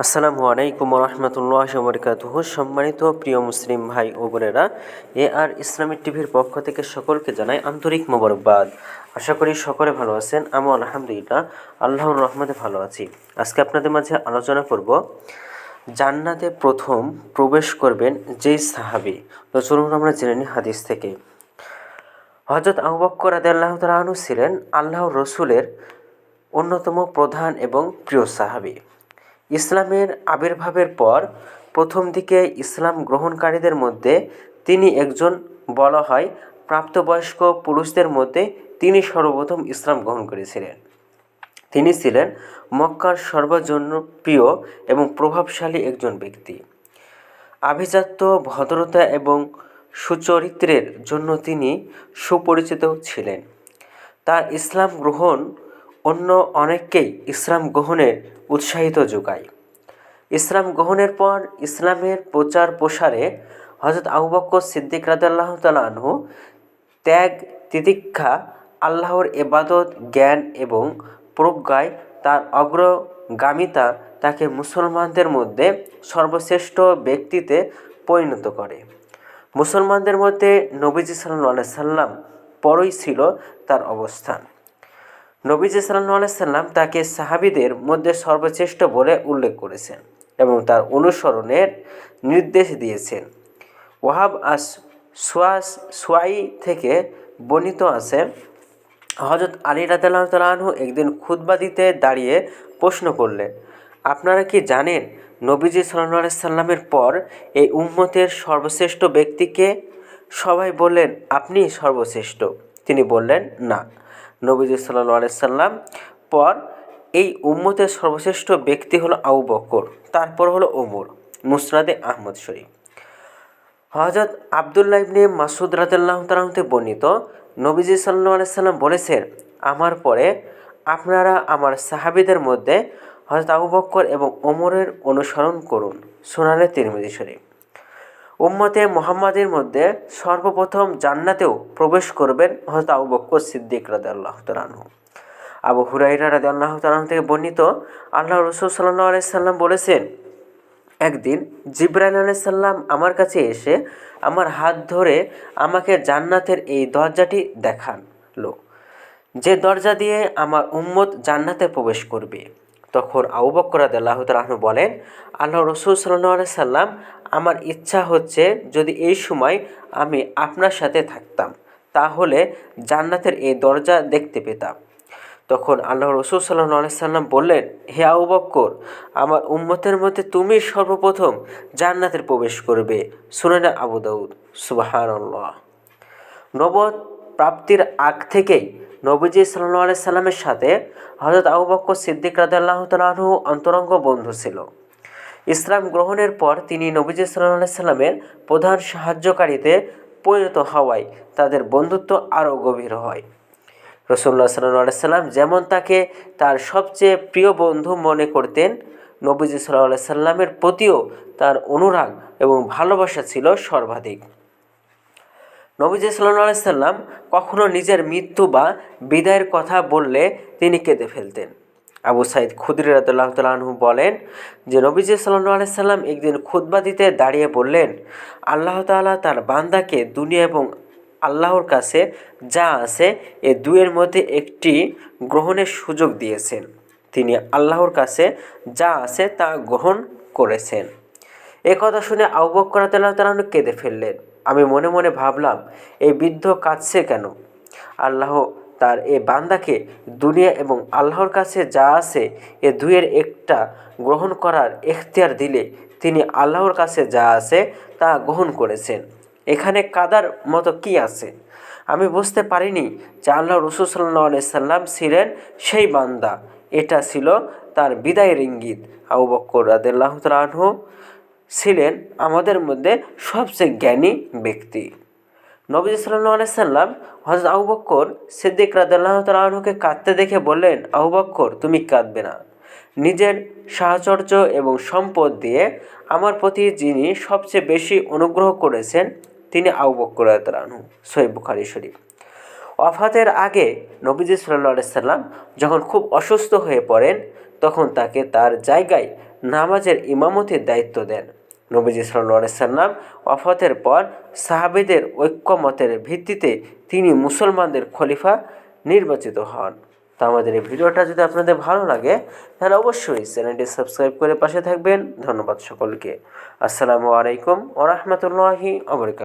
আসসালামু আলাইকুম রহমতুল্লাহ বরকাতুহ। সম্মানিত প্রিয় মুসলিম ভাই ও বোনেরা, আর ইসলামিক টিভির পক্ষ থেকে সকলকে জানাই আন্তরিক মোবারকবাদ। আশা করি সকলে ভালো আছেন। আমি আলহামদুলিল্লাহ আল্লাহর রহমতে ভালো আছি। আজকে আপনাদের মাঝে আলোচনা করব জান্নাতে প্রথম প্রবেশ করবেন যেই সাহাবী। তো চলুন আমরা জেনে নিই হাদিস থেকে। হযরত আবু বকর রাদিয়াল্লাহু তাআলা আনহু ছিলেন আল্লাহর রসুলের অন্যতম প্রধান এবং প্রিয় সাহাবী। ইসলামের আবির্ভাবের পর প্রথম দিকে ইসলাম গ্রহণকারীদের মধ্যে তিনি একজন বলা হয়। প্রাপ্তবয়স্ক পুরুষদের মধ্যে তিনি সর্বপ্রথম ইসলাম গ্রহণ করেছিলেন। তিনি ছিলেন মক্কার সর্বজনপ্রিয় এবং প্রভাবশালী একজন ব্যক্তি। আভিজাত্য, ভদ্রতা এবং সুচরিত্রের জন্য তিনি সুপরিচিত ছিলেন। তার ইসলাম গ্রহণ অন্য অনেককেই ইসলাম গ্রহণে উৎসাহিত যোগায়। ইসলাম গ্রহণের পর ইসলামের প্রচার প্রসারে হযরত আবু বকর সিদ্দিক রাদিয়াল্লাহু তাআলা আনহু ত্যাগ, তিতিক্ষা, আল্লাহর ইবাদত, জ্ঞান এবং প্রজ্ঞায় তার অগ্রগামিতা তাকে মুসলমানদের মধ্যে সর্বশ্রেষ্ঠ ব্যক্তিতে পরিণত করে। মুসলমানদের মধ্যে নবীজি সাল্লাল্লাহু আলাইহি সাল্লাম পরই ছিল তার অবস্থান। নবীজি সাল্লাল্লাহু আলাইহি সাল্লাম তাকে সাহাবীদের মধ্যে সর্বশ্রেষ্ঠ বলে উল্লেখ করেছেন এবং তার অনুসরণের নির্দেশ দিয়েছেন। ওয়াহাব সুয়াই থেকে বর্ণিত আছে, হযরত আলী রাদিয়াল্লাহু তাআলা আনহু একদিন খুতবা দিতে দাঁড়িয়ে প্রশ্ন করলেন, আপনারা কি জানেন নবীজি সাল্লাল্লাহু আলাইহি সাল্লামের পর এই উম্মতের সর্বশ্রেষ্ঠ ব্যক্তিকে? সবাই বললেন, আপনি সর্বশ্রেষ্ঠ। তিনি বললেন, না, নবীজি সাল্লাল্লাহু আলাইহি সাল্লাম পর এই উম্মতের সর্বশ্রেষ্ঠ ব্যক্তি হলো আবু বকর, তারপর হলো ওমর। মুসনাদে আহমদ শরীফ। হযরত আব্দুল্লাহ ইবনে মাসউদ রাদিয়াল্লাহু তাআলা হতে বর্ণিত, নবীজি সাল্লাল্লাহু আলাইহি সাল্লাম বলেছেন, আমার পরে আপনারা আমার সাহাবীদের মধ্যে হযরত আবু বকর এবং ওমরের অনুসরণ করুন। সুনানে তিরমিজি শরীফ। উম্মতে মুহাম্মাদের মধ্যে সর্বপ্রথম জান্নাতেও প্রবেশ করবেন হযরত আবু বকর সিদ্দিক রাদিয়াল্লাহু তাআলা আনহু। আবু হুরায়রা রাদিয়াল্লাহু তাআলা থেকে বর্ণিত, আল্লাহর রাসূল সাল্লাল্লাহু আলাইহি সাল্লাম বলেছেন, একদিন জিবরাইল আলাইহিস সালাম আমার কাছে এসে আমার হাত ধরে আমাকে জান্নাতের এই দরজাটি দেখালো, যে দরজা দিয়ে আমার উম্মত জান্নাতে প্রবেশ করবে। তখন আবু বকর রাদিয়াল্লাহু তাআলা আনহু বলেন, আল্লাহর রাসূল সাল্লাল্লাহু আলাইহি সাল্লাম, আমার ইচ্ছা হচ্ছে যদি এই সময় আমি আপনার সাথে থাকতাম, তাহলে জান্নাতের এই দরজা দেখতে পেতাম। তখন আল্লাহর রাসূল সাল্লাল্লাহু আলাইহি সাল্লাম বললেন, হে আবু বকর, আমার উম্মতের মধ্যে তুমি সর্বপ্রথম জান্নাতের প্রবেশ করবে। সুনানে আবু দাউদ। সুবহানাল্লাহ। নবুয়ত প্রাপ্তির আগ থেকেই নবীজি সাল্লাল্লাহু আলাইহি সাল্লামের সাথে হযরত আবু বকর সিদ্দিক রাদিয়াল্লাহু তাআলা আনহু অন্তরঙ্গ বন্ধু ছিল। ইসলাম গ্রহণের পর তিনি নবীজি সাল্লাল্লাহু আলাইহি সাল্লামের প্রধান সাহায্যকারীতে পরিণত হওয়ায় তাদের বন্ধুত্ব আরও গভীর হয়। রাসূলুল্লাহ সাল্লাল্লাহু আলাইহি সাল্লাম যেমন তাকে তার সবচেয়ে প্রিয় বন্ধু মনে করতেন, নবীজি সাল্লাল্লাহু আলাইহি সাল্লামের প্রতিও তার অনুরাগ এবং ভালোবাসা ছিল সর্বাধিক। নবীজি সাল্লাল্লাহু আলাইহি সাল্লাম কখনো নিজের মৃত্যু বা বিদায়ের কথা বললে তিনি কেঁদে ফেলতেন। আবু সাঈদ খুদরি রাদিয়াল্লাহু তাআলা আনহু বলেন যে, নবীজি সাল্লাল্লাহু আলাইহি সাল্লাম একদিন খুতবা দিতে দাঁড়িয়ে বললেন, আল্লাহ তাআলা তার বান্দাকে দুনিয়া এবং আল্লাহর কাছে যা আছে এ দুয়ের মধ্যে একটি গ্রহণের সুযোগ দিয়েছেন। তিনি আল্লাহর কাছে যা আছে তা গ্রহণ করেছেন। এ কথা শুনে আবু বকর রাদিয়াল্লাহু তাআলা আনহু কেঁদে ফেললেন। আমি মনে মনে ভাবলাম, এই বৃদ্ধ কাঁদছে কেন? আল্লাহ তার এ বান্দাকে দুনিয়া এবং আল্লাহর কাছে যা আছে এ দুয়ের একটা গ্রহণ করার এখতিয়ার দিলে তিনি আল্লাহর কাছে যা আছে তা গ্রহণ করেছেন। এখানে কাদার মতো কি আছে? আমি বুঝতে পারিনি যে আল্লাহর রাসূল সাল্লাল্লাহু আলাইহি সাল্লাম ছিলেন সেই বান্দা। এটা ছিল তার বিদায়ের ইঙ্গিত। আবু বকর রাদিয়াল্লাহু তাআলা আনহু ছিলেন আমাদের মধ্যে সবচেয়ে জ্ঞানী ব্যক্তি। নবী সাল্লাল্লাহু আলাইহি সাল্লাম হযরত আবু বকর সিদ্দিক রাদিয়াল্লাহু তাআলা আনহুকে কাঁদতে দেখে বললেন, আবু বকর, তুমি কাঁদবে না। নিজের সাহচর্য এবং সম্পদ দিয়ে আমার প্রতি যিনি সবচেয়ে বেশি অনুগ্রহ করেছেন তিনি আবু বকর রাদিয়াল্লাহু আনহু। সহিহ বুখারী শরীফ। ওয়াফাতের আগে নবীজি সাল্লাল্লাহু আলাইহি সাল্লাম যখন খুব অসুস্থ হয়ে পড়েন, তখন তাকে তার জায়গায় নামাজের ইমামতির দায়িত্ব দেন। নবীজি সাল্লাল্লাহু আলাইহি সাল্লাম ওয়াফাতের পর সাহাবীদের ঐক্যমতের ভিত্তিতে তিনি মুসলমানদের খলিফা নির্বাচিত হন। তো আমাদের এই ভিডিওটা যদি আপনাদের ভালো লাগে তাহলে অবশ্যই চ্যানেলটি সাবস্ক্রাইব করে পাশে থাকবেন। ধন্যবাদ সকলকে। আসসালামু আলাইকুম ওয়া রাহমাতুল্লাহি ওয়া বারাকাতুহু।